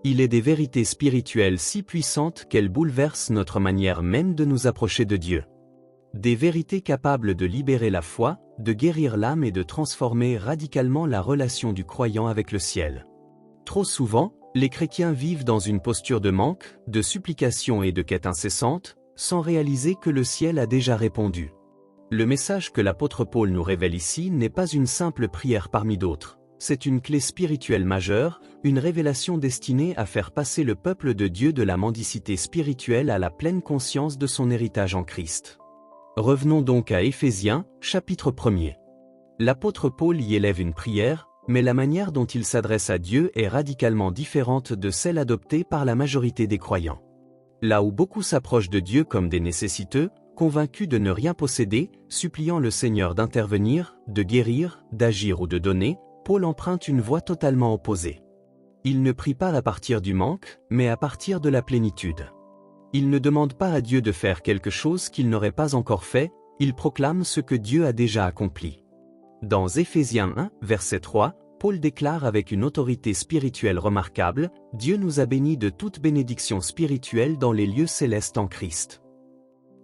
Il est des vérités spirituelles si puissantes qu'elles bouleversent notre manière même de nous approcher de Dieu. Des vérités capables de libérer la foi, de guérir l'âme et de transformer radicalement la relation du croyant avec le ciel. Trop souvent, les chrétiens vivent dans une posture de manque, de supplication et de quête incessante, sans réaliser que le ciel a déjà répondu. Le message que l'apôtre Paul nous révèle ici n'est pas une simple prière parmi d'autres. C'est une clé spirituelle majeure, une révélation destinée à faire passer le peuple de Dieu de la mendicité spirituelle à la pleine conscience de son héritage en Christ. Revenons donc à Éphésiens, chapitre 1er. L'apôtre Paul y élève une prière, mais la manière dont il s'adresse à Dieu est radicalement différente de celle adoptée par la majorité des croyants. Là où beaucoup s'approchent de Dieu comme des nécessiteux, convaincus de ne rien posséder, suppliant le Seigneur d'intervenir, de guérir, d'agir ou de donner, Paul emprunte une voie totalement opposée. Il ne prie pas à partir du manque, mais à partir de la plénitude. Il ne demande pas à Dieu de faire quelque chose qu'il n'aurait pas encore fait, il proclame ce que Dieu a déjà accompli. Dans Éphésiens 1, verset 3, Paul déclare avec une autorité spirituelle remarquable, « Dieu nous a bénis de toute bénédiction spirituelle dans les lieux célestes en Christ. »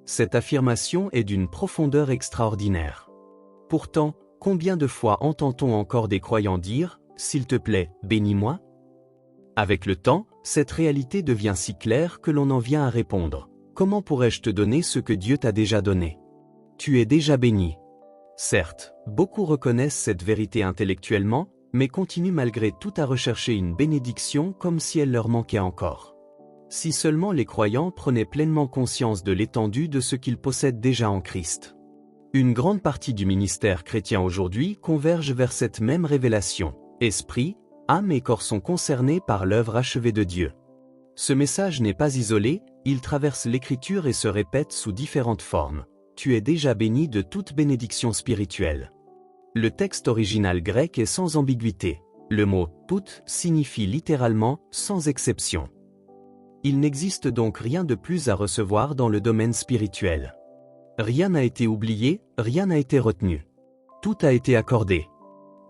Cette affirmation est d'une profondeur extraordinaire. Pourtant, combien de fois entend-on encore des croyants dire, « S'il te plaît, bénis-moi » ? Avec le temps, cette réalité devient si claire que l'on en vient à répondre, « Comment pourrais-je te donner ce que Dieu t'a déjà donné ? Tu es déjà béni. » Certes, beaucoup reconnaissent cette vérité intellectuellement, mais continuent malgré tout à rechercher une bénédiction comme si elle leur manquait encore. Si seulement les croyants prenaient pleinement conscience de l'étendue de ce qu'ils possèdent déjà en Christ. Une grande partie du ministère chrétien aujourd'hui converge vers cette même révélation. Esprit, âme et corps sont concernés par l'œuvre achevée de Dieu. Ce message n'est pas isolé, il traverse l'Écriture et se répète sous différentes formes. Tu es déjà béni de toute bénédiction spirituelle. Le texte original grec est sans ambiguïté. Le mot « tout » signifie littéralement « sans exception ». Il n'existe donc rien de plus à recevoir dans le domaine spirituel. Rien n'a été oublié, rien n'a été retenu. Tout a été accordé.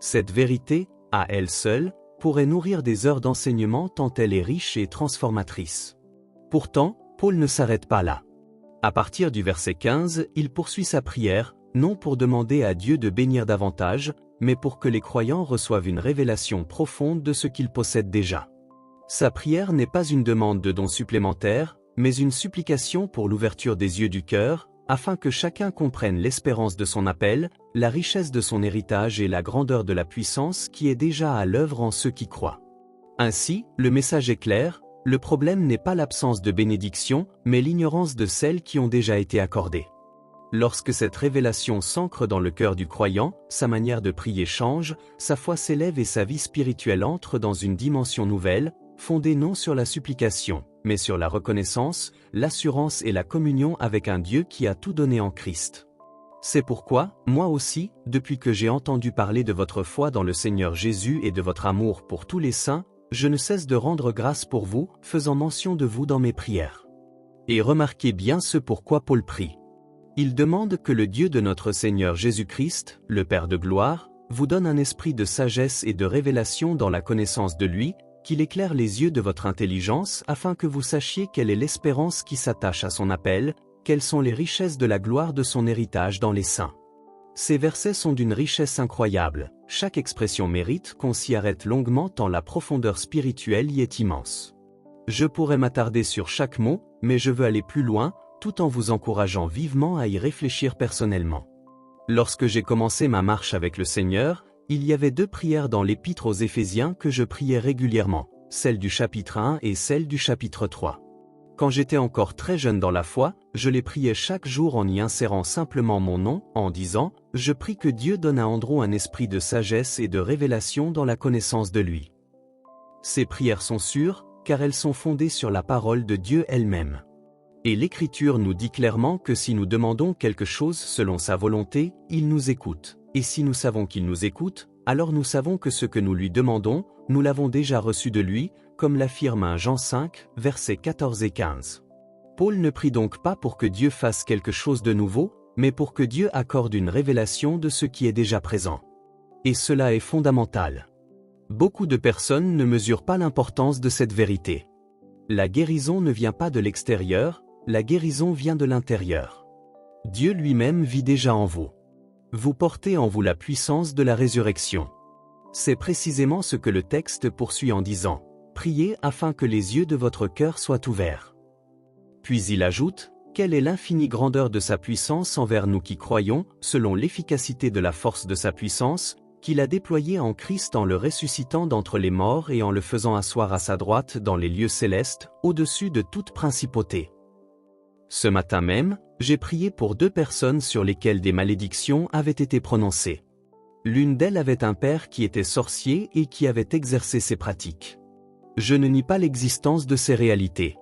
Cette vérité, à elle seule, pourrait nourrir des heures d'enseignement tant elle est riche et transformatrice. Pourtant, Paul ne s'arrête pas là. À partir du verset 15, il poursuit sa prière, non pour demander à Dieu de bénir davantage, mais pour que les croyants reçoivent une révélation profonde de ce qu'ils possèdent déjà. Sa prière n'est pas une demande de dons supplémentaires, mais une supplication pour l'ouverture des yeux du cœur, afin que chacun comprenne l'espérance de son appel, la richesse de son héritage et la grandeur de la puissance qui est déjà à l'œuvre en ceux qui croient. Ainsi, le message est clair, le problème n'est pas l'absence de bénédiction, mais l'ignorance de celles qui ont déjà été accordées. Lorsque cette révélation s'ancre dans le cœur du croyant, sa manière de prier change, sa foi s'élève et sa vie spirituelle entre dans une dimension nouvelle, fondée non sur la supplication, mais sur la reconnaissance, l'assurance et la communion avec un Dieu qui a tout donné en Christ. C'est pourquoi, moi aussi, depuis que j'ai entendu parler de votre foi dans le Seigneur Jésus et de votre amour pour tous les saints, je ne cesse de rendre grâce pour vous, faisant mention de vous dans mes prières. Et remarquez bien ce pourquoi Paul prie. Il demande que le Dieu de notre Seigneur Jésus-Christ, le Père de gloire, vous donne un esprit de sagesse et de révélation dans la connaissance de lui, qu'il éclaire les yeux de votre intelligence afin que vous sachiez quelle est l'espérance qui s'attache à son appel, quelles sont les richesses de la gloire de son héritage dans les saints. Ces versets sont d'une richesse incroyable, chaque expression mérite qu'on s'y arrête longuement tant la profondeur spirituelle y est immense. Je pourrais m'attarder sur chaque mot, mais je veux aller plus loin, tout en vous encourageant vivement à y réfléchir personnellement. Lorsque j'ai commencé ma marche avec le Seigneur, il y avait 2 prières dans l'épître aux Éphésiens que je priais régulièrement, celle du chapitre 1 et celle du chapitre 3. Quand j'étais encore très jeune dans la foi, je les priais chaque jour en y insérant simplement mon nom, en disant « Je prie que Dieu donne à Andrew un esprit de sagesse et de révélation dans la connaissance de lui ». Ces prières sont sûres, car elles sont fondées sur la parole de Dieu elle-même. Et l'Écriture nous dit clairement que si nous demandons quelque chose selon sa volonté, il nous écoute. Et si nous savons qu'il nous écoute, alors nous savons que ce que nous lui demandons, nous l'avons déjà reçu de lui, comme l'affirme 1 Jean 5, versets 14 et 15. Paul ne prie donc pas pour que Dieu fasse quelque chose de nouveau, mais pour que Dieu accorde une révélation de ce qui est déjà présent. Et cela est fondamental. Beaucoup de personnes ne mesurent pas l'importance de cette vérité. La guérison ne vient pas de l'extérieur, la guérison vient de l'intérieur. Dieu lui-même vit déjà en vous. Vous portez en vous la puissance de la résurrection. C'est précisément ce que le texte poursuit en disant « Priez afin que les yeux de votre cœur soient ouverts ». Puis il ajoute « Quelle est l'infinie grandeur de sa puissance envers nous qui croyons, selon l'efficacité de la force de sa puissance, qu'il a déployée en Christ en le ressuscitant d'entre les morts et en le faisant asseoir à sa droite dans les lieux célestes, au-dessus de toute principauté. » Ce matin même, j'ai prié pour 2 personnes sur lesquelles des malédictions avaient été prononcées. L'une d'elles avait un père qui était sorcier et qui avait exercé ces pratiques. Je ne nie pas l'existence de ces réalités.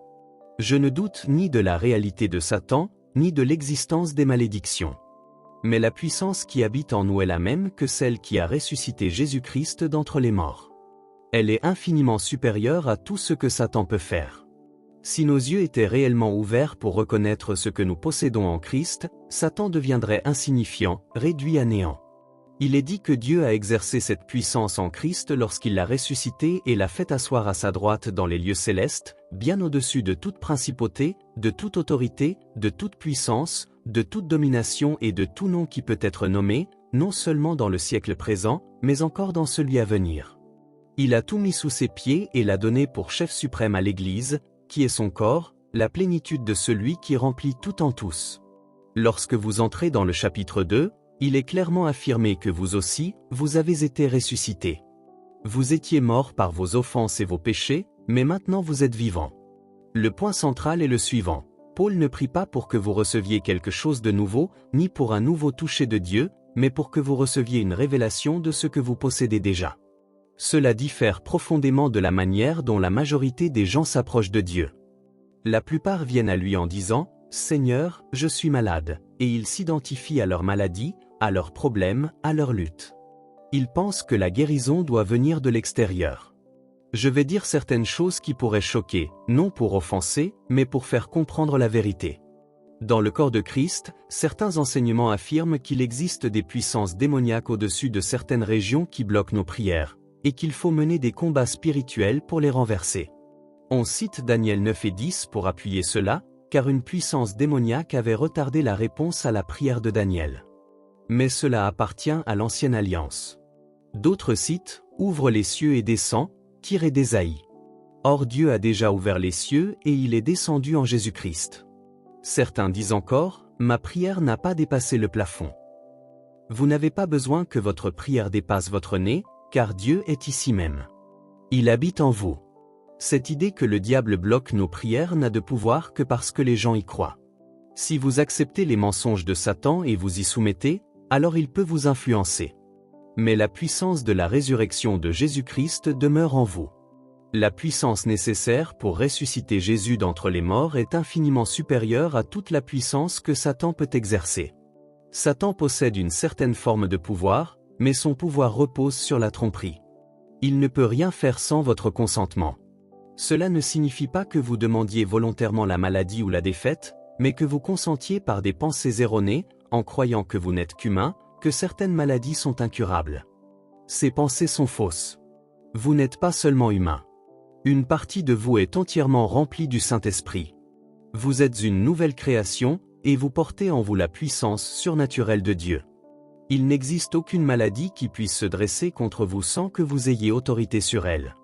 Je ne doute ni de la réalité de Satan, ni de l'existence des malédictions. Mais la puissance qui habite en nous est la même que celle qui a ressuscité Jésus-Christ d'entre les morts. Elle est infiniment supérieure à tout ce que Satan peut faire. Si nos yeux étaient réellement ouverts pour reconnaître ce que nous possédons en Christ, Satan deviendrait insignifiant, réduit à néant. Il est dit que Dieu a exercé cette puissance en Christ lorsqu'il l'a ressuscité et l'a fait asseoir à sa droite dans les lieux célestes, bien au-dessus de toute principauté, de toute autorité, de toute puissance, de toute domination et de tout nom qui peut être nommé, non seulement dans le siècle présent, mais encore dans celui à venir. Il a tout mis sous ses pieds et l'a donné pour chef suprême à l'Église, qui est son corps, la plénitude de celui qui remplit tout en tous. Lorsque vous entrez dans le chapitre 2, il est clairement affirmé que vous aussi, vous avez été ressuscités. Vous étiez morts par vos offenses et vos péchés, mais maintenant vous êtes vivants. Le point central est le suivant. Paul ne prie pas pour que vous receviez quelque chose de nouveau, ni pour un nouveau toucher de Dieu, mais pour que vous receviez une révélation de ce que vous possédez déjà. Cela diffère profondément de la manière dont la majorité des gens s'approchent de Dieu. La plupart viennent à lui en disant « Seigneur, je suis malade », et ils s'identifient à leur maladie, à leurs problèmes, à leur lutte. Ils pensent que la guérison doit venir de l'extérieur. Je vais dire certaines choses qui pourraient choquer, non pour offenser, mais pour faire comprendre la vérité. Dans le corps de Christ, certains enseignements affirment qu'il existe des puissances démoniaques au-dessus de certaines régions qui bloquent nos prières, et qu'il faut mener des combats spirituels pour les renverser. On cite Daniel 9 et 10 pour appuyer cela, car une puissance démoniaque avait retardé la réponse à la prière de Daniel. Mais cela appartient à l'ancienne alliance. D'autres citent « Ouvre les cieux et descends », tiré d'Ésaïe. Or Dieu a déjà ouvert les cieux et il est descendu en Jésus-Christ. Certains disent encore « Ma prière n'a pas dépassé le plafond ». Vous n'avez pas besoin que votre prière dépasse votre nez, car Dieu est ici même. Il habite en vous. Cette idée que le diable bloque nos prières n'a de pouvoir que parce que les gens y croient. Si vous acceptez les mensonges de Satan et vous y soumettez, alors il peut vous influencer. Mais la puissance de la résurrection de Jésus-Christ demeure en vous. La puissance nécessaire pour ressusciter Jésus d'entre les morts est infiniment supérieure à toute la puissance que Satan peut exercer. Satan possède une certaine forme de pouvoir, mais son pouvoir repose sur la tromperie. Il ne peut rien faire sans votre consentement. Cela ne signifie pas que vous demandiez volontairement la maladie ou la défaite, mais que vous consentiez par des pensées erronées, en croyant que vous n'êtes qu'humain, que certaines maladies sont incurables. Ces pensées sont fausses. Vous n'êtes pas seulement humain. Une partie de vous est entièrement remplie du Saint-Esprit. Vous êtes une nouvelle création, et vous portez en vous la puissance surnaturelle de Dieu. Il n'existe aucune maladie qui puisse se dresser contre vous sans que vous ayez autorité sur elle.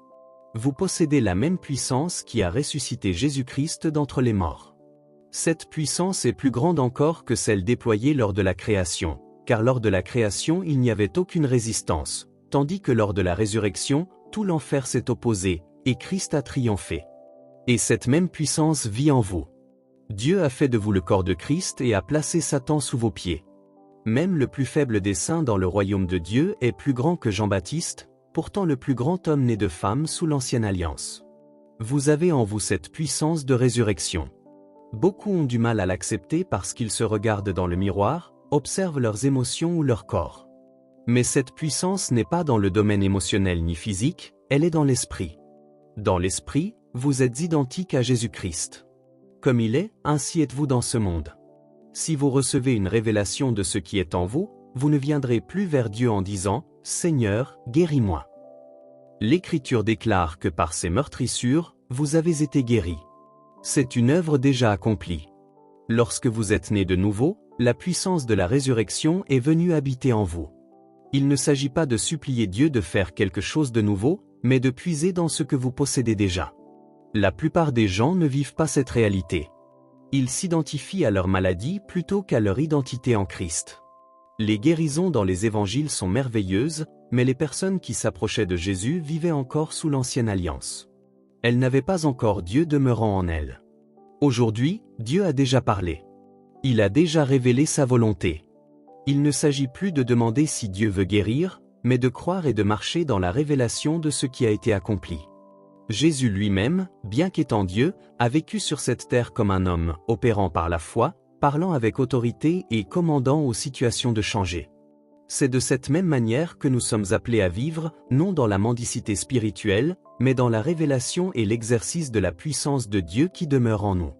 Vous possédez la même puissance qui a ressuscité Jésus-Christ d'entre les morts. Cette puissance est plus grande encore que celle déployée lors de la création, car lors de la création il n'y avait aucune résistance, tandis que lors de la résurrection, tout l'enfer s'est opposé, et Christ a triomphé. Et cette même puissance vit en vous. Dieu a fait de vous le corps de Christ et a placé Satan sous vos pieds. Même le plus faible des saints dans le royaume de Dieu est plus grand que Jean-Baptiste, pourtant le plus grand homme né de femme sous l'ancienne alliance. Vous avez en vous cette puissance de résurrection. Beaucoup ont du mal à l'accepter parce qu'ils se regardent dans le miroir, observent leurs émotions ou leur corps. Mais cette puissance n'est pas dans le domaine émotionnel ni physique, elle est dans l'esprit. Dans l'esprit, vous êtes identique à Jésus-Christ. Comme il est, ainsi êtes-vous dans ce monde. Si vous recevez une révélation de ce qui est en vous, vous ne viendrez plus vers Dieu en disant « Seigneur, guéris-moi ». L'Écriture déclare que par ces meurtrissures, vous avez été guéris. C'est une œuvre déjà accomplie. Lorsque vous êtes né de nouveau, la puissance de la résurrection est venue habiter en vous. Il ne s'agit pas de supplier Dieu de faire quelque chose de nouveau, mais de puiser dans ce que vous possédez déjà. La plupart des gens ne vivent pas cette réalité. Ils s'identifient à leur maladie plutôt qu'à leur identité en Christ. Les guérisons dans les évangiles sont merveilleuses, mais les personnes qui s'approchaient de Jésus vivaient encore sous l'ancienne alliance. Elles n'avaient pas encore Dieu demeurant en elles. Aujourd'hui, Dieu a déjà parlé. Il a déjà révélé sa volonté. Il ne s'agit plus de demander si Dieu veut guérir, mais de croire et de marcher dans la révélation de ce qui a été accompli. Jésus lui-même, bien qu'étant Dieu, a vécu sur cette terre comme un homme, opérant par la foi, parlant avec autorité et commandant aux situations de changer. C'est de cette même manière que nous sommes appelés à vivre, non dans la mendicité spirituelle, mais dans la révélation et l'exercice de la puissance de Dieu qui demeure en nous.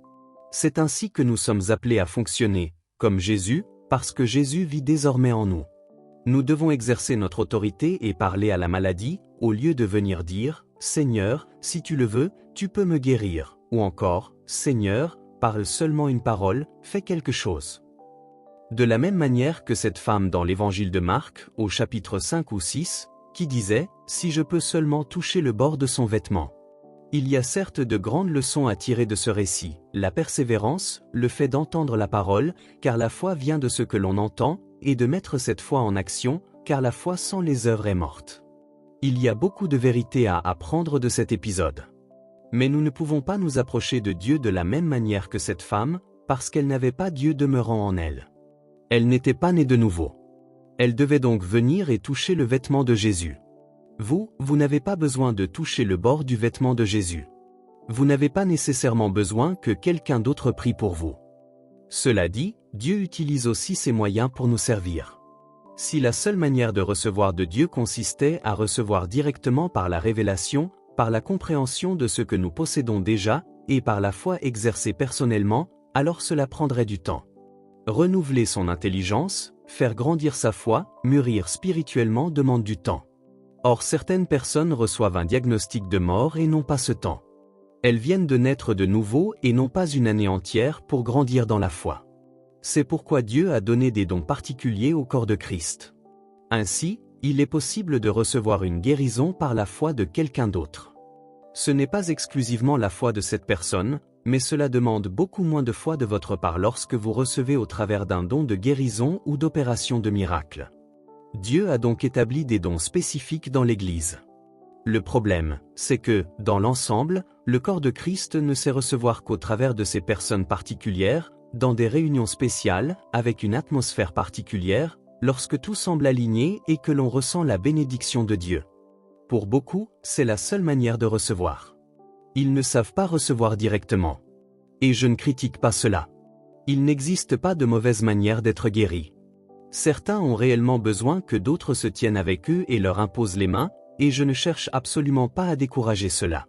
C'est ainsi que nous sommes appelés à fonctionner, comme Jésus, parce que Jésus vit désormais en nous. Nous devons exercer notre autorité et parler à la maladie, au lieu de venir dire « Seigneur, si tu le veux, tu peux me guérir » ou encore « Seigneur, parle seulement une parole, fais quelque chose ». De la même manière que cette femme dans l'évangile de Marc, au chapitre 5 ou 6, qui disait « Si je peux seulement toucher le bord de son vêtement ». Il y a certes de grandes leçons à tirer de ce récit, la persévérance, le fait d'entendre la parole, car la foi vient de ce que l'on entend, et de mettre cette foi en action, car la foi sans les œuvres est morte. Il y a beaucoup de vérité à apprendre de cet épisode. Mais nous ne pouvons pas nous approcher de Dieu de la même manière que cette femme, parce qu'elle n'avait pas Dieu demeurant en elle. Elle n'était pas née de nouveau. Elle devait donc venir et toucher le vêtement de Jésus. Vous n'avez pas besoin de toucher le bord du vêtement de Jésus. Vous n'avez pas nécessairement besoin que quelqu'un d'autre prie pour vous. Cela dit, Dieu utilise aussi ses moyens pour nous servir. Si la seule manière de recevoir de Dieu consistait à recevoir directement par la révélation, par la compréhension de ce que nous possédons déjà, et par la foi exercée personnellement, alors cela prendrait du temps. Renouveler son intelligence, faire grandir sa foi, mûrir spirituellement demande du temps. Or certaines personnes reçoivent un diagnostic de mort et n'ont pas ce temps. Elles viennent de naître de nouveau et n'ont pas une année entière pour grandir dans la foi. C'est pourquoi Dieu a donné des dons particuliers au corps de Christ. Ainsi, il est possible de recevoir une guérison par la foi de quelqu'un d'autre. Ce n'est pas exclusivement la foi de cette personne, mais cela demande beaucoup moins de foi de votre part lorsque vous recevez au travers d'un don de guérison ou d'opération de miracle. Dieu a donc établi des dons spécifiques dans l'Église. Le problème, c'est que, dans l'ensemble, le corps de Christ ne sait recevoir qu'au travers de ces personnes particulières, dans des réunions spéciales, avec une atmosphère particulière, lorsque tout semble aligné et que l'on ressent la bénédiction de Dieu. Pour beaucoup, c'est la seule manière de recevoir. Ils ne savent pas recevoir directement. Et je ne critique pas cela. Il n'existe pas de mauvaise manière d'être guéri. Certains ont réellement besoin que d'autres se tiennent avec eux et leur imposent les mains, et je ne cherche absolument pas à décourager cela.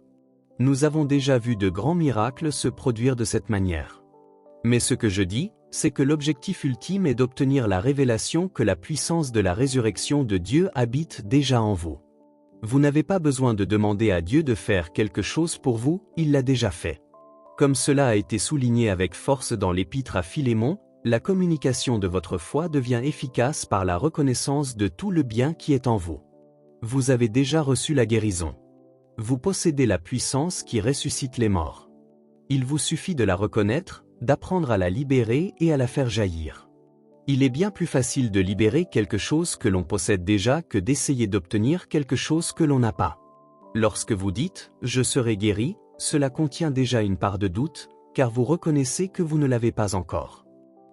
Nous avons déjà vu de grands miracles se produire de cette manière. Mais ce que je dis, c'est que l'objectif ultime est d'obtenir la révélation que la puissance de la résurrection de Dieu habite déjà en vous. Vous n'avez pas besoin de demander à Dieu de faire quelque chose pour vous, il l'a déjà fait. Comme cela a été souligné avec force dans l'épître à Philémon, la communication de votre foi devient efficace par la reconnaissance de tout le bien qui est en vous. Vous avez déjà reçu la guérison. Vous possédez la puissance qui ressuscite les morts. Il vous suffit de la reconnaître, d'apprendre à la libérer et à la faire jaillir. Il est bien plus facile de libérer quelque chose que l'on possède déjà que d'essayer d'obtenir quelque chose que l'on n'a pas. Lorsque vous dites « je serai guéri », cela contient déjà une part de doute, car vous reconnaissez que vous ne l'avez pas encore.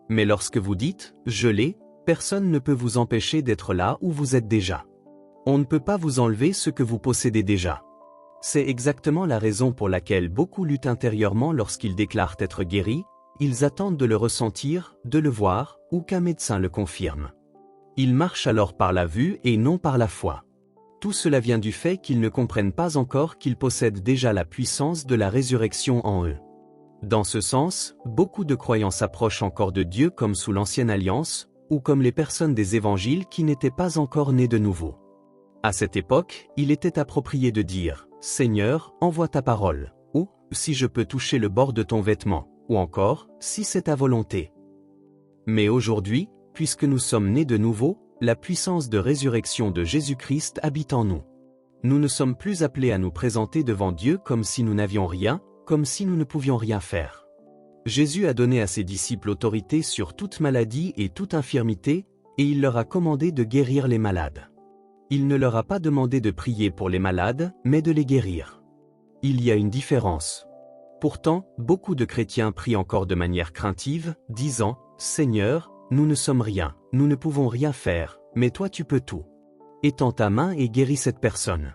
Mais lorsque vous dites « je l'ai », personne ne peut vous empêcher d'être là où vous êtes déjà. On ne peut pas vous enlever ce que vous possédez déjà. C'est exactement la raison pour laquelle beaucoup luttent intérieurement lorsqu'ils déclarent être guéris. Ils attendent de le ressentir, de le voir, ou qu'un médecin le confirme. Ils marchent alors par la vue et non par la foi. Tout cela vient du fait qu'ils ne comprennent pas encore qu'ils possèdent déjà la puissance de la résurrection en eux. Dans ce sens, beaucoup de croyants s'approchent encore de Dieu comme sous l'ancienne alliance, ou comme les personnes des évangiles qui n'étaient pas encore nées de nouveau. À cette époque, il était approprié de dire « Seigneur, envoie ta parole » ou « Si je peux toucher le bord de ton vêtement » ou encore « Si c'est ta volonté ». Mais aujourd'hui, puisque nous sommes nés de nouveau, la puissance de résurrection de Jésus-Christ habite en nous. Nous ne sommes plus appelés à nous présenter devant Dieu comme si nous n'avions rien, comme si nous ne pouvions rien faire. Jésus a donné à ses disciples autorité sur toute maladie et toute infirmité, et il leur a commandé de guérir les malades. Il ne leur a pas demandé de prier pour les malades, mais de les guérir. Il y a une différence. Pourtant, beaucoup de chrétiens prient encore de manière craintive, disant « Seigneur, nous ne sommes rien, nous ne pouvons rien faire, mais toi tu peux tout. Étends ta main et guéris cette personne. »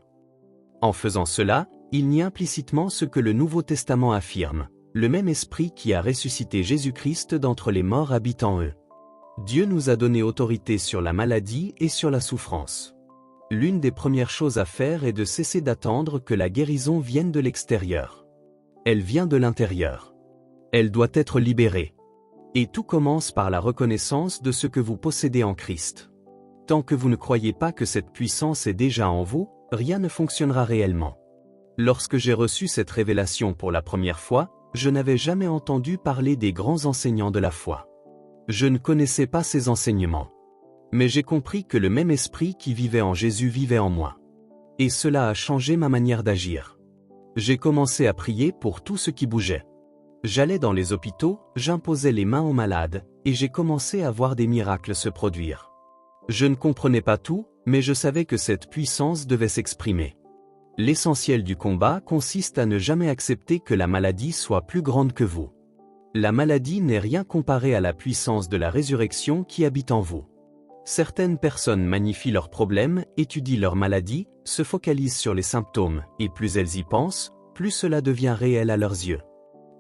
En faisant cela, il nie implicitement ce que le Nouveau Testament affirme. Le même esprit qui a ressuscité Jésus-Christ d'entre les morts habite en eux. Dieu nous a donné autorité sur la maladie et sur la souffrance. L'une des premières choses à faire est de cesser d'attendre que la guérison vienne de l'extérieur. Elle vient de l'intérieur. Elle doit être libérée. Et tout commence par la reconnaissance de ce que vous possédez en Christ. Tant que vous ne croyez pas que cette puissance est déjà en vous, rien ne fonctionnera réellement. Lorsque j'ai reçu cette révélation pour la première fois, je n'avais jamais entendu parler des grands enseignants de la foi. Je ne connaissais pas ces enseignements. Mais j'ai compris que le même esprit qui vivait en Jésus vivait en moi. Et cela a changé ma manière d'agir. J'ai commencé à prier pour tout ce qui bougeait. J'allais dans les hôpitaux, j'imposais les mains aux malades, et j'ai commencé à voir des miracles se produire. Je ne comprenais pas tout, mais je savais que cette puissance devait s'exprimer. L'essentiel du combat consiste à ne jamais accepter que la maladie soit plus grande que vous. La maladie n'est rien comparé à la puissance de la résurrection qui habite en vous. Certaines personnes magnifient leurs problèmes, étudient leur maladie, se focalisent sur les symptômes, et plus elles y pensent, plus cela devient réel à leurs yeux.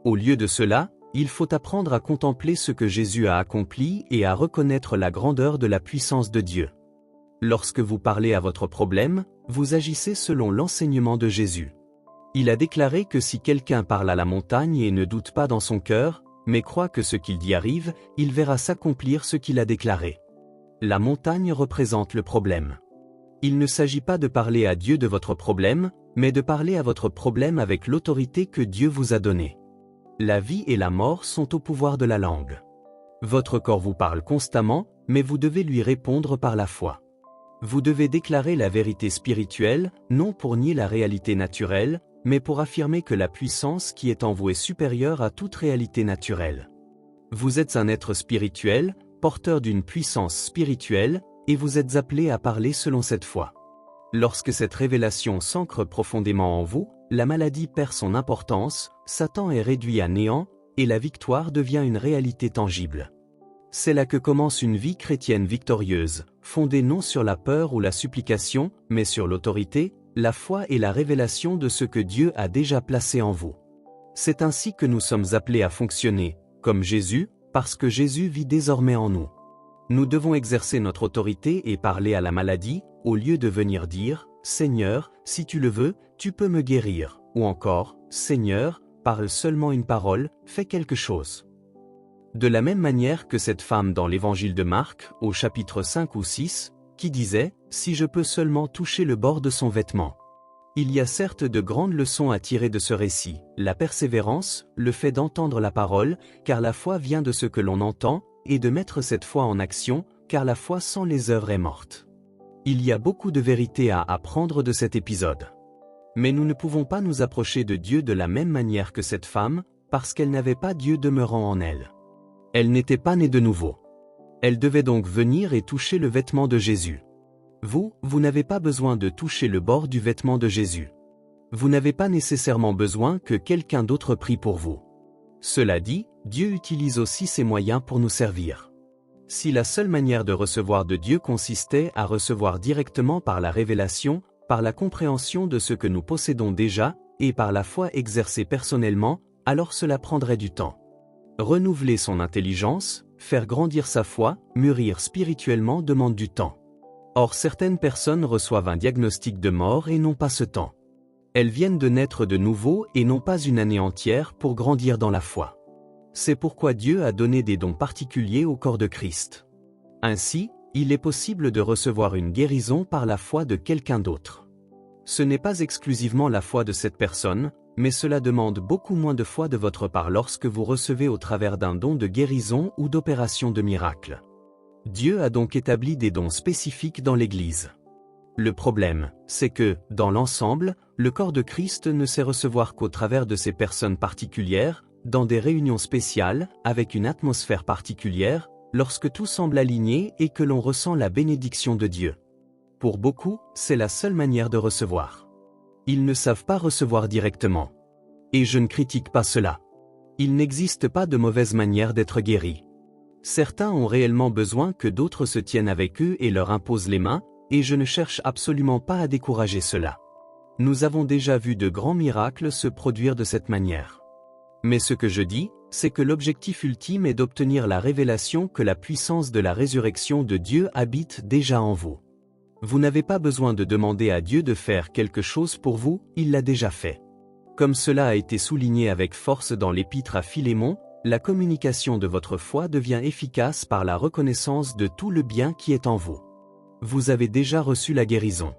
Au lieu de cela, il faut apprendre à contempler ce que Jésus a accompli et à reconnaître la grandeur de la puissance de Dieu. Lorsque vous parlez à votre problème, vous agissez selon l'enseignement de Jésus. Il a déclaré que si quelqu'un parle à la montagne et ne doute pas dans son cœur, mais croit que ce qu'il dit arrive, il verra s'accomplir ce qu'il a déclaré. La montagne représente le problème. Il ne s'agit pas de parler à Dieu de votre problème, mais de parler à votre problème avec l'autorité que Dieu vous a donnée. La vie et la mort sont au pouvoir de la langue. Votre corps vous parle constamment, mais vous devez lui répondre par la foi. Vous devez déclarer la vérité spirituelle, non pour nier la réalité naturelle, mais pour affirmer que la puissance qui est en vous est supérieure à toute réalité naturelle. Vous êtes un être spirituel, porteur d'une puissance spirituelle, et vous êtes appelé à parler selon cette foi. Lorsque cette révélation s'ancre profondément en vous, la maladie perd son importance, Satan est réduit à néant, et la victoire devient une réalité tangible. C'est là que commence une vie chrétienne victorieuse, fondée non sur la peur ou la supplication, mais sur l'autorité, la foi et la révélation de ce que Dieu a déjà placé en vous. C'est ainsi que nous sommes appelés à fonctionner, comme Jésus, parce que Jésus vit désormais en nous. Nous devons exercer notre autorité et parler à la maladie, au lieu de venir dire « Seigneur, si tu le veux, tu peux me guérir » ou encore « Seigneur, parle seulement une parole, fais quelque chose ». De la même manière que cette femme dans l'évangile de Marc, au chapitre 5 ou 6, qui disait « Si je peux seulement toucher le bord de son vêtement ». Il y a certes de grandes leçons à tirer de ce récit, la persévérance, le fait d'entendre la parole, car la foi vient de ce que l'on entend, et de mettre cette foi en action, car la foi sans les œuvres est morte. Il y a beaucoup de vérité à apprendre de cet épisode. Mais nous ne pouvons pas nous approcher de Dieu de la même manière que cette femme, parce qu'elle n'avait pas Dieu demeurant en elle. Elle n'était pas née de nouveau. Elle devait donc venir et toucher le vêtement de Jésus. Vous n'avez pas besoin de toucher le bord du vêtement de Jésus. Vous n'avez pas nécessairement besoin que quelqu'un d'autre prie pour vous. Cela dit, Dieu utilise aussi ses moyens pour nous servir. Si la seule manière de recevoir de Dieu consistait à recevoir directement par la révélation, par la compréhension de ce que nous possédons déjà, et par la foi exercée personnellement, alors cela prendrait du temps. Renouveler son intelligence, faire grandir sa foi, mûrir spirituellement demande du temps. Or certaines personnes reçoivent un diagnostic de mort et n'ont pas ce temps. Elles viennent de naître de nouveau et n'ont pas une année entière pour grandir dans la foi. C'est pourquoi Dieu a donné des dons particuliers au corps de Christ. Ainsi, il est possible de recevoir une guérison par la foi de quelqu'un d'autre. Ce n'est pas exclusivement la foi de cette personne, mais cela demande beaucoup moins de foi de votre part lorsque vous recevez au travers d'un don de guérison ou d'opération de miracle. Dieu a donc établi des dons spécifiques dans l'Église. Le problème, c'est que, dans l'ensemble, le corps de Christ ne sait recevoir qu'au travers de ces personnes particulières, dans des réunions spéciales, avec une atmosphère particulière, lorsque tout semble aligné et que l'on ressent la bénédiction de Dieu. Pour beaucoup, c'est la seule manière de recevoir. Ils ne savent pas recevoir directement. Et je ne critique pas cela. Il n'existe pas de mauvaise manière d'être guéri. Certains ont réellement besoin que d'autres se tiennent avec eux et leur imposent les mains, et je ne cherche absolument pas à décourager cela. Nous avons déjà vu de grands miracles se produire de cette manière. Mais ce que je dis, c'est que l'objectif ultime est d'obtenir la révélation que la puissance de la résurrection de Dieu habite déjà en vous. Vous n'avez pas besoin de demander à Dieu de faire quelque chose pour vous, il l'a déjà fait. Comme cela a été souligné avec force dans l'épître à Philémon, la communication de votre foi devient efficace par la reconnaissance de tout le bien qui est en vous. Vous avez déjà reçu la guérison.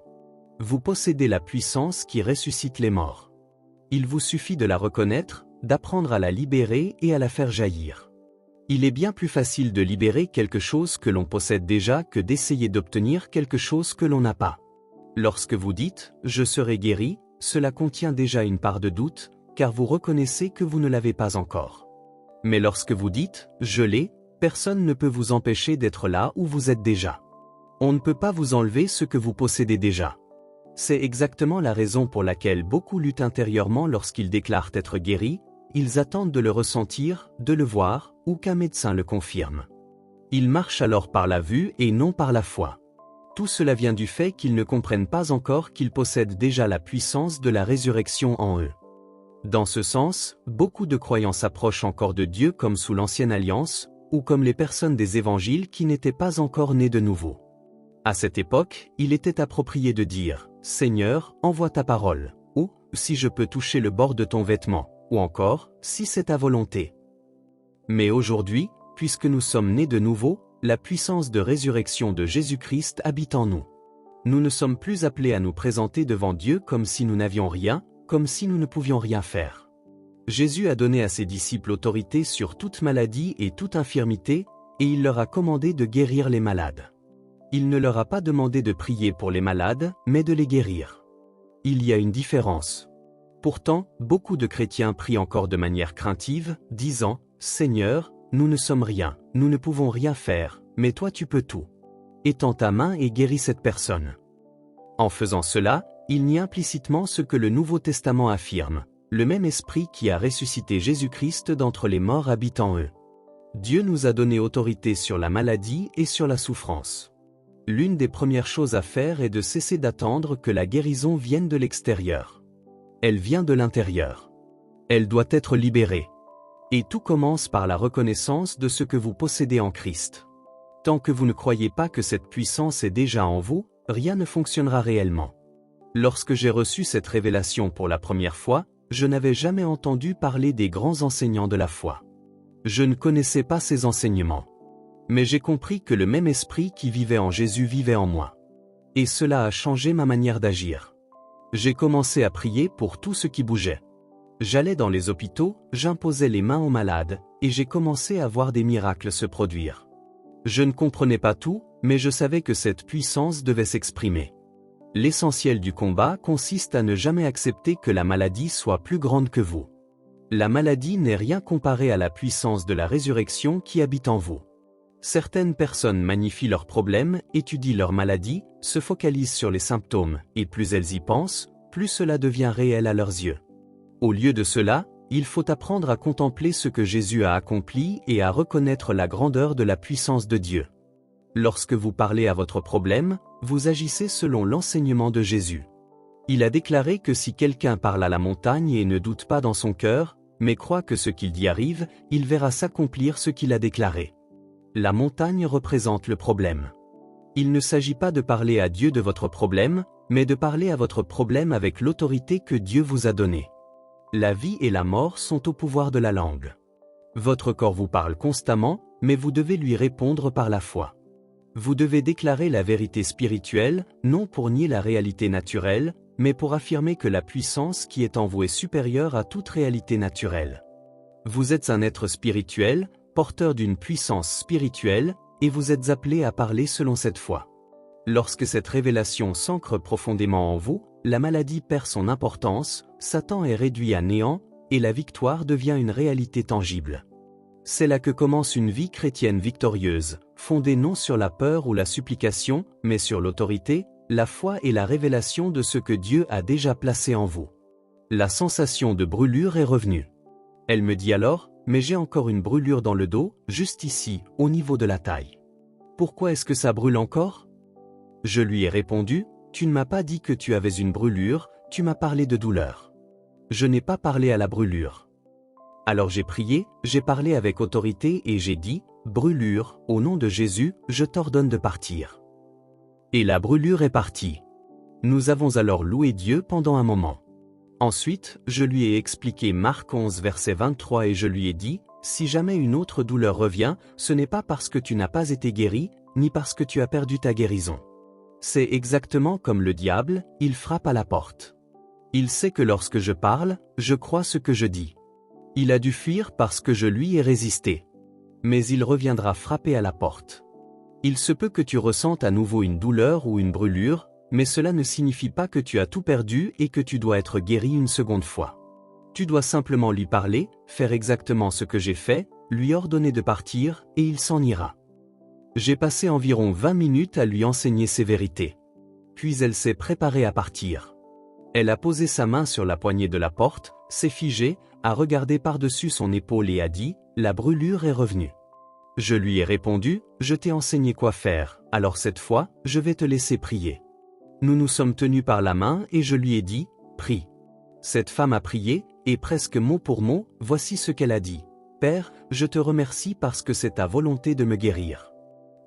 Vous possédez la puissance qui ressuscite les morts. Il vous suffit de la reconnaître, d'apprendre à la libérer et à la faire jaillir. Il est bien plus facile de libérer quelque chose que l'on possède déjà que d'essayer d'obtenir quelque chose que l'on n'a pas. Lorsque vous dites « je serai guéri », cela contient déjà une part de doute, car vous reconnaissez que vous ne l'avez pas encore. Mais lorsque vous dites « je l'ai », personne ne peut vous empêcher d'être là où vous êtes déjà. On ne peut pas vous enlever ce que vous possédez déjà. C'est exactement la raison pour laquelle beaucoup luttent intérieurement lorsqu'ils déclarent être guéris, ils attendent de le ressentir, de le voir, ou qu'un médecin le confirme. Ils marchent alors par la vue et non par la foi. Tout cela vient du fait qu'ils ne comprennent pas encore qu'ils possèdent déjà la puissance de la résurrection en eux. Dans ce sens, beaucoup de croyants s'approchent encore de Dieu comme sous l'Ancienne Alliance, ou comme les personnes des évangiles qui n'étaient pas encore nées de nouveau. À cette époque, il était approprié de dire « Seigneur, envoie ta parole » ou « Si je peux toucher le bord de ton vêtement » ou encore « Si c'est ta volonté ». Mais aujourd'hui, puisque nous sommes nés de nouveau, la puissance de résurrection de Jésus-Christ habite en nous. Nous ne sommes plus appelés à nous présenter devant Dieu comme si nous n'avions rien, comme si nous ne pouvions rien faire. Jésus a donné à ses disciples autorité sur toute maladie et toute infirmité, et il leur a commandé de guérir les malades. Il ne leur a pas demandé de prier pour les malades, mais de les guérir. Il y a une différence. Pourtant, beaucoup de chrétiens prient encore de manière craintive, disant « Seigneur, nous ne sommes rien, nous ne pouvons rien faire, mais toi tu peux tout. Étends ta main et guéris cette personne. » En faisant cela, il nie implicitement ce que le Nouveau Testament affirme. Le même esprit qui a ressuscité Jésus-Christ d'entre les morts habite en eux. Dieu nous a donné autorité sur la maladie et sur la souffrance. L'une des premières choses à faire est de cesser d'attendre que la guérison vienne de l'extérieur. Elle vient de l'intérieur. Elle doit être libérée. Et tout commence par la reconnaissance de ce que vous possédez en Christ. Tant que vous ne croyez pas que cette puissance est déjà en vous, rien ne fonctionnera réellement. Lorsque j'ai reçu cette révélation pour la première fois, je n'avais jamais entendu parler des grands enseignants de la foi. Je ne connaissais pas ces enseignements. Mais j'ai compris que le même esprit qui vivait en Jésus vivait en moi. Et cela a changé ma manière d'agir. J'ai commencé à prier pour tout ce qui bougeait. J'allais dans les hôpitaux, j'imposais les mains aux malades, et j'ai commencé à voir des miracles se produire. Je ne comprenais pas tout, mais je savais que cette puissance devait s'exprimer. L'essentiel du combat consiste à ne jamais accepter que la maladie soit plus grande que vous. La maladie n'est rien comparée à la puissance de la résurrection qui habite en vous. Certaines personnes magnifient leurs problèmes, étudient leur maladie, se focalisent sur les symptômes, et plus elles y pensent, plus cela devient réel à leurs yeux. Au lieu de cela, il faut apprendre à contempler ce que Jésus a accompli et à reconnaître la grandeur de la puissance de Dieu. Lorsque vous parlez à votre problème, vous agissez selon l'enseignement de Jésus. Il a déclaré que si quelqu'un parle à la montagne et ne doute pas dans son cœur, mais croit que ce qu'il dit arrive, il verra s'accomplir ce qu'il a déclaré. La montagne représente le problème. Il ne s'agit pas de parler à Dieu de votre problème, mais de parler à votre problème avec l'autorité que Dieu vous a donnée. La vie et la mort sont au pouvoir de la langue. Votre corps vous parle constamment, mais vous devez lui répondre par la foi. Vous devez déclarer la vérité spirituelle, non pour nier la réalité naturelle, mais pour affirmer que la puissance qui est en vous est supérieure à toute réalité naturelle. Vous êtes un être spirituel, porteur d'une puissance spirituelle, et vous êtes appelé à parler selon cette foi. Lorsque cette révélation s'ancre profondément en vous, la maladie perd son importance, Satan est réduit à néant, et la victoire devient une réalité tangible. C'est là que commence une vie chrétienne victorieuse, fondée non sur la peur ou la supplication, mais sur l'autorité, la foi et la révélation de ce que Dieu a déjà placé en vous. La sensation de brûlure est revenue. Elle me dit alors, mais j'ai encore une brûlure dans le dos, juste ici, au niveau de la taille. Pourquoi est-ce que ça brûle encore? Je lui ai répondu, tu ne m'as pas dit que tu avais une brûlure, tu m'as parlé de douleur. Je n'ai pas parlé à la brûlure. Alors j'ai prié, j'ai parlé avec autorité et j'ai dit, brûlure, au nom de Jésus, je t'ordonne de partir. Et la brûlure est partie. Nous avons alors loué Dieu pendant un moment. Ensuite, je lui ai expliqué Marc 11 verset 23 et je lui ai dit, si jamais une autre douleur revient, ce n'est pas parce que tu n'as pas été guéri, ni parce que tu as perdu ta guérison. C'est exactement comme le diable, il frappe à la porte. Il sait que lorsque je parle, je crois ce que je dis. Il a dû fuir parce que je lui ai résisté. Mais il reviendra frapper à la porte. Il se peut que tu ressentes à nouveau une douleur ou une brûlure, mais cela ne signifie pas que tu as tout perdu et que tu dois être guéri une seconde fois. Tu dois simplement lui parler, faire exactement ce que j'ai fait, lui ordonner de partir, et il s'en ira. J'ai passé environ 20 minutes à lui enseigner ces vérités. Puis elle s'est préparée à partir. Elle a posé sa main sur la poignée de la porte, s'est figée, a regardé par-dessus son épaule et a dit, la brûlure est revenue. Je lui ai répondu, je t'ai enseigné quoi faire, alors cette fois, je vais te laisser prier. Nous nous sommes tenus par la main et je lui ai dit, prie. Cette femme a prié, et presque mot pour mot, voici ce qu'elle a dit. Père, je te remercie parce que c'est ta volonté de me guérir.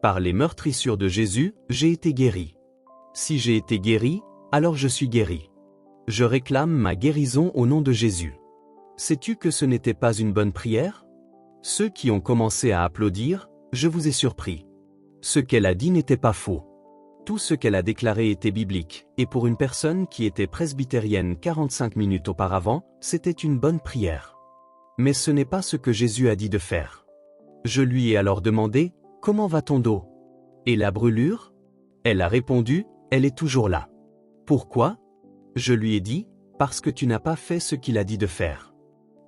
Par les meurtrissures de Jésus, j'ai été guéri. Si j'ai été guéri, alors je suis guéri. Je réclame ma guérison au nom de Jésus. Sais-tu que ce n'était pas une bonne prière? Ceux qui ont commencé à applaudir, je vous ai surpris. Ce qu'elle a dit n'était pas faux. Tout ce qu'elle a déclaré était biblique, et pour une personne qui était presbytérienne 45 minutes auparavant, c'était une bonne prière. Mais ce n'est pas ce que Jésus a dit de faire. Je lui ai alors demandé, comment va ton dos? Et la brûlure? Elle a répondu, elle est toujours là. Pourquoi? Je lui ai dit, parce que tu n'as pas fait ce qu'il a dit de faire.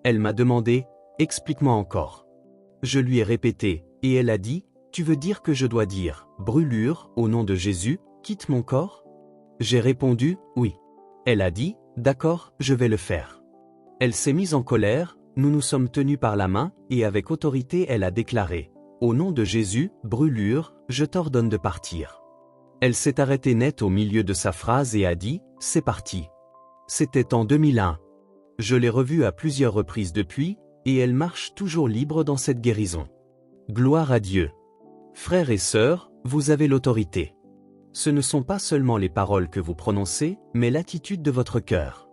Elle m'a demandé, explique-moi encore. Je lui ai répété, et elle a dit, tu veux dire que je dois dire, brûlure, au nom de Jésus, quitte mon corps? J'ai répondu, oui. Elle a dit, d'accord, je vais le faire. Elle s'est mise en colère, nous nous sommes tenus par la main, et avec autorité elle a déclaré, au nom de Jésus, brûlure, je t'ordonne de partir. Elle s'est arrêtée net au milieu de sa phrase et a dit, c'est parti. C'était en 2001. Je l'ai revue à plusieurs reprises depuis, et elle marche toujours libre dans cette guérison. Gloire à Dieu. Frères et sœurs, vous avez l'autorité. Ce ne sont pas seulement les paroles que vous prononcez, mais l'attitude de votre cœur.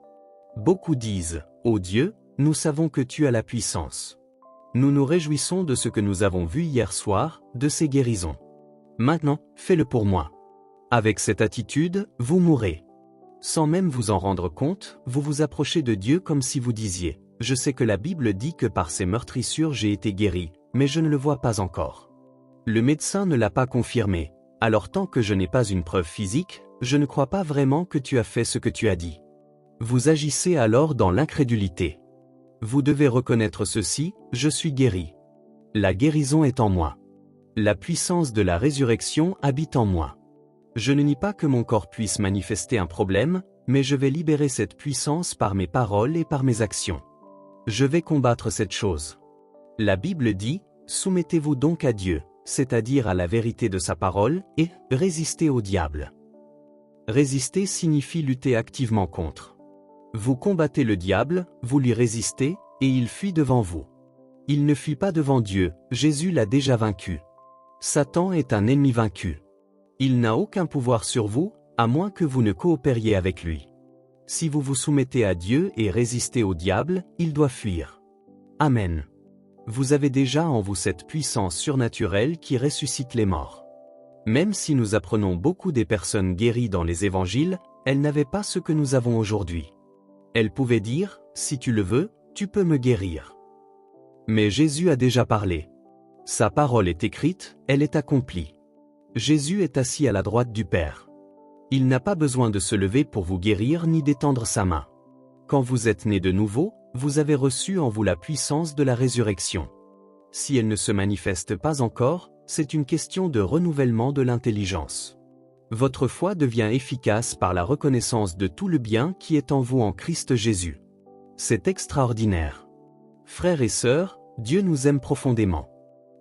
Beaucoup disent, ô Dieu, nous savons que tu as la puissance. Nous nous réjouissons de ce que nous avons vu hier soir, de ces guérisons. Maintenant, fais-le pour moi. Avec cette attitude, vous mourrez. Sans même vous en rendre compte, vous vous approchez de Dieu comme si vous disiez, je sais que la Bible dit que par ces meurtrissures j'ai été guéri, mais je ne le vois pas encore. Le médecin ne l'a pas confirmé, alors tant que je n'ai pas une preuve physique, je ne crois pas vraiment que tu as fait ce que tu as dit. Vous agissez alors dans l'incrédulité. Vous devez reconnaître ceci, je suis guéri. La guérison est en moi. La puissance de la résurrection habite en moi. Je ne nie pas que mon corps puisse manifester un problème, mais je vais libérer cette puissance par mes paroles et par mes actions. Je vais combattre cette chose. La Bible dit, soumettez-vous donc à Dieu, c'est-à-dire à la vérité de sa parole, et résistez au diable. Résister signifie lutter activement contre. Vous combattez le diable, vous lui résistez, et il fuit devant vous. Il ne fuit pas devant Dieu, Jésus l'a déjà vaincu. Satan est un ennemi vaincu. Il n'a aucun pouvoir sur vous, à moins que vous ne coopériez avec lui. Si vous vous soumettez à Dieu et résistez au diable, il doit fuir. Amen. Vous avez déjà en vous cette puissance surnaturelle qui ressuscite les morts. Même si nous apprenons beaucoup des personnes guéries dans les évangiles, elles n'avaient pas ce que nous avons aujourd'hui. Elles pouvaient dire, si tu le veux, tu peux me guérir. Mais Jésus a déjà parlé. Sa parole est écrite, elle est accomplie. Jésus est assis à la droite du Père. Il n'a pas besoin de se lever pour vous guérir ni d'étendre sa main. Quand vous êtes né de nouveau, vous avez reçu en vous la puissance de la résurrection. Si elle ne se manifeste pas encore, c'est une question de renouvellement de l'intelligence. Votre foi devient efficace par la reconnaissance de tout le bien qui est en vous en Christ Jésus. C'est extraordinaire. Frères et sœurs, Dieu nous aime profondément.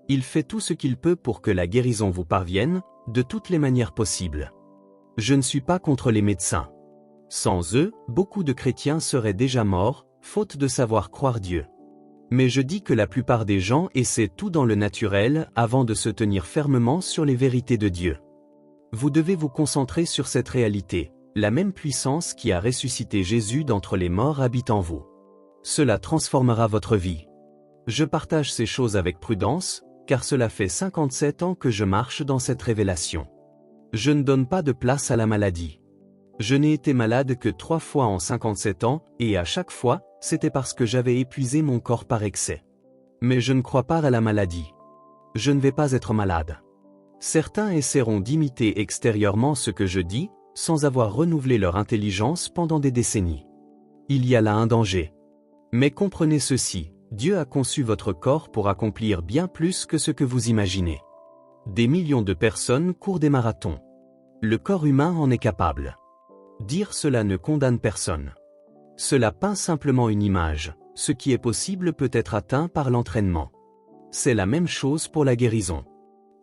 Il fait tout ce qu'il peut pour que la guérison vous parvienne, de toutes les manières possibles. Je ne suis pas contre les médecins. Sans eux, beaucoup de chrétiens seraient déjà morts, faute de savoir croire Dieu. Mais je dis que la plupart des gens essaient tout dans le naturel avant de se tenir fermement sur les vérités de Dieu. Vous devez vous concentrer sur cette réalité, la même puissance qui a ressuscité Jésus d'entre les morts habite en vous. Cela transformera votre vie. Je partage ces choses avec prudence, car cela fait 57 ans que je marche dans cette révélation. Je ne donne pas de place à la maladie. Je n'ai été malade que 3 fois en 57 ans, et à chaque fois, c'était parce que j'avais épuisé mon corps par excès. Mais je ne crois pas à la maladie. Je ne vais pas être malade. Certains essaieront d'imiter extérieurement ce que je dis, sans avoir renouvelé leur intelligence pendant des décennies. Il y a là un danger. Mais comprenez ceci, Dieu a conçu votre corps pour accomplir bien plus que ce que vous imaginez. Des millions de personnes courent des marathons. Le corps humain en est capable. Dire cela ne condamne personne. Cela peint simplement une image, ce qui est possible peut être atteint par l'entraînement. C'est la même chose pour la guérison.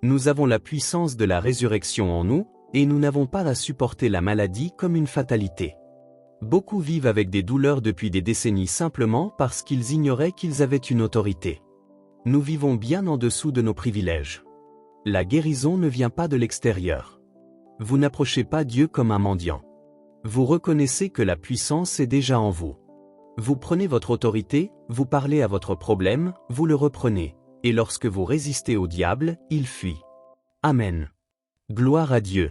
Nous avons la puissance de la résurrection en nous, et nous n'avons pas à supporter la maladie comme une fatalité. Beaucoup vivent avec des douleurs depuis des décennies simplement parce qu'ils ignoraient qu'ils avaient une autorité. Nous vivons bien en dessous de nos privilèges. La guérison ne vient pas de l'extérieur. Vous n'approchez pas Dieu comme un mendiant. Vous reconnaissez que la puissance est déjà en vous. Vous prenez votre autorité, vous parlez à votre problème, vous le reprenez, et lorsque vous résistez au diable, il fuit. Amen. Gloire à Dieu.